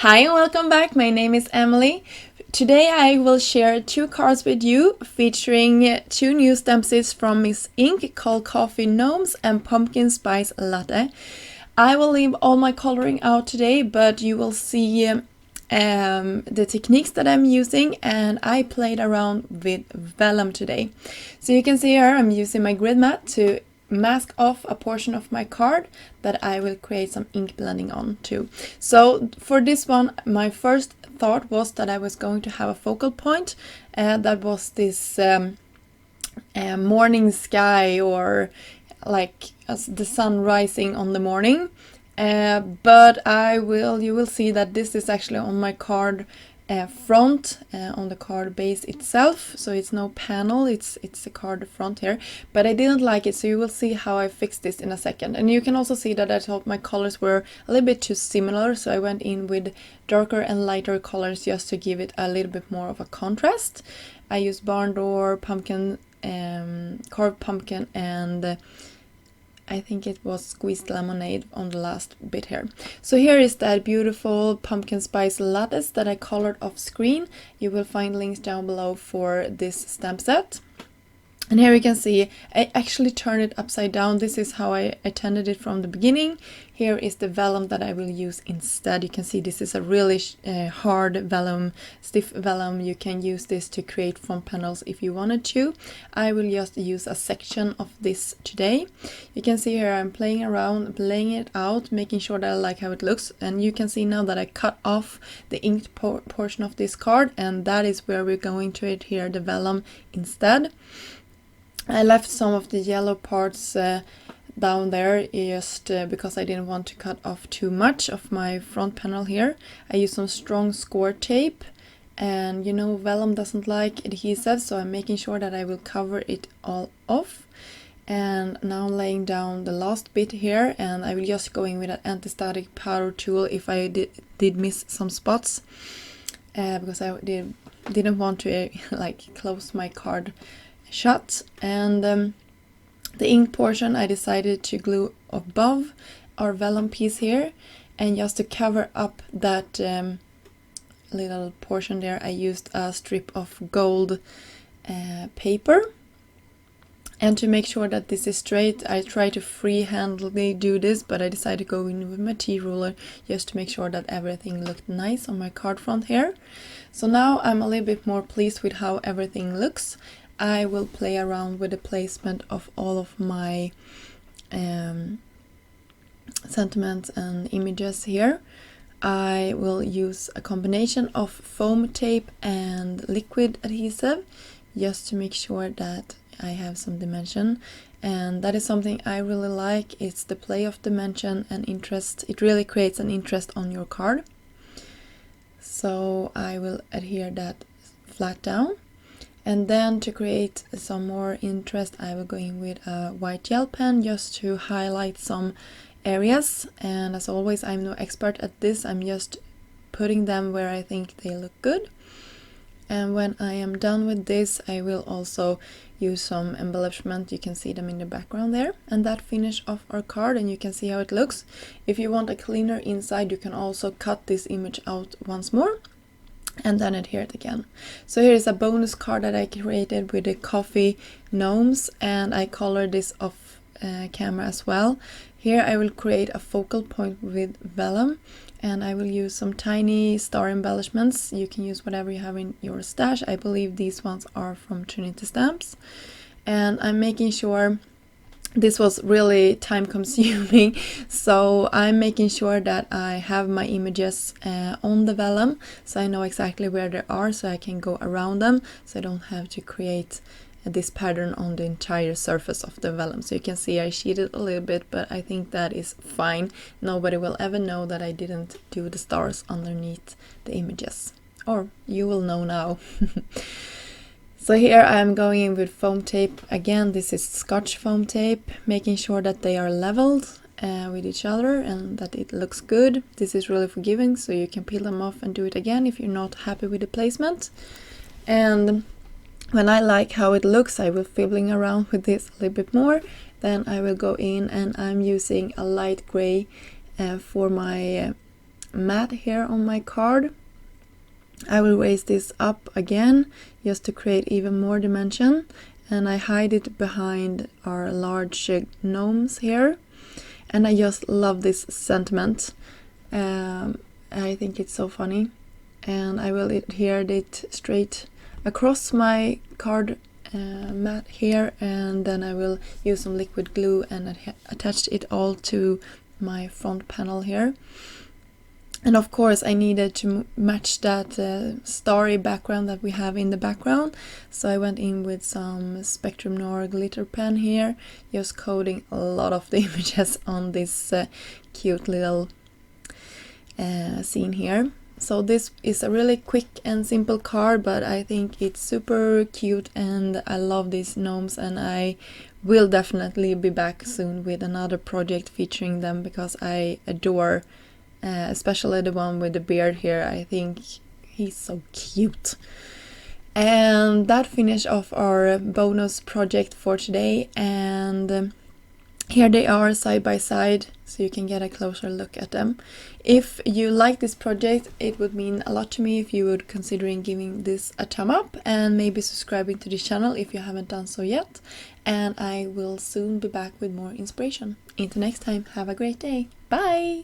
Hi and welcome back. My name is Emily. Today I will share two cards with you featuring two new stamp sets from Miss Ink called Coffee Gnomes and Pumpkin Spice Latte. I will leave all my coloring out today, but you will see the techniques that I'm using, and I played around with vellum today. So you can see here I'm using my grid mat to mask off a portion of my card that I will create some ink blending on too. So for this one, my first thought was that I was going to have a focal point, that was this morning sky, or like as the sun rising on the morning. But you will see that this is actually on my card front, on the card base itself, so it's no panel, it's the card front here, but I didn't like it, so you will see how I fixed this in a second. And you can also see that I thought my colors were a little bit too similar, so I went in with darker and lighter colors just to give it a little bit more of a contrast. I used barn door, pumpkin, carved pumpkin, and I think it was squeezed lemonade on the last bit here. So here is that beautiful pumpkin spice lattes that I colored off screen. You will find links down below for this stamp set. And here you can see I actually turned it upside down. This is how I intended it from the beginning. Here is the vellum that I will use instead. You can see this is a really hard vellum, stiff vellum. You can use this to create front panels if you wanted to. I will just use a section of this today. You can see here I'm playing around, laying it out, making sure that I like how it looks. And you can see now that I cut off the inked portion of this card, and that is where we're going to adhere the vellum instead. I left some of the yellow parts down there just because I didn't want to cut off too much of my front panel here. I used some strong score tape, and you know vellum doesn't like adhesive, so I'm making sure that I will cover it all off. And now I'm laying down the last bit here, and I will just go in with an anti-static powder tool if I did miss some spots, because I didn't want to like close my card shut. And the ink portion I decided to glue above our vellum piece here, and just to cover up that little portion there I used a strip of gold paper. And to make sure that this is straight, I try to freehandedly do this, but I decided to go in with my T-ruler just to make sure that everything looked nice on my card front here. So now I'm a little bit more pleased with how everything looks. I will play around with the placement of all of my sentiments and images here. I will use a combination of foam tape and liquid adhesive just to make sure that I have some dimension, and that is something I really like. It's the play of dimension and interest. It really creates an interest on your card. So I will adhere that flat down. And then to create some more interest, I will go in with a white gel pen just to highlight some areas. And as always, I'm no expert at this. I'm just putting them where I think they look good. And when I am done with this, I will also use some embellishment. You can see them in the background there. And that finish off our card, and you can see how it looks. If you want a cleaner inside, you can also cut this image out once more and then adhere it again. So here is a bonus card that I created with the Coffee Gnomes, and I colored this off camera as well. Here I will create a focal point with vellum, and I will use some tiny star embellishments. You can use whatever you have in your stash. I believe these ones are from Trinity Stamps. And I'm making sure, this was really time consuming, so I'm making sure that I have my images on the vellum, so I know exactly where they are, so I can go around them, so I don't have to create this pattern on the entire surface of the vellum. So you can see I cheated a little bit, but I think that is fine. Nobody will ever know that I didn't do the stars underneath the images, or you will know now. So here I'm going in with foam tape. Again, this is Scotch foam tape, making sure that they are leveled with each other and that it looks good. This is really forgiving, so you can peel them off and do it again if you're not happy with the placement. And when I like how it looks, I will fiddling around with this a little bit more. Then I will go in, and I'm using a light gray for my mat here on my card. I will raise this up again just to create even more dimension, and I hide it behind our large gnomes here. And I just love this sentiment. I think it's so funny, and I will adhere it straight across my card mat here, and then I will use some liquid glue and attach it all to my front panel here. And of course I needed to match that starry background that we have in the background, so I went in with some Spectrum Noir glitter pen here, just coating a lot of the images on this cute little scene here. So this is a really quick and simple card, but I think it's super cute and I love these gnomes, and I will definitely be back soon with another project featuring them because I adore especially the one with the beard here. I think he's so cute. And that finished off our bonus project for today, and here they are side by side, so you can get a closer look at them. If you like this project, it would mean a lot to me if you would consider giving this a thumb up and maybe subscribing to the channel if you haven't done so yet. And I will soon be back with more inspiration. Until next time, have a great day. Bye!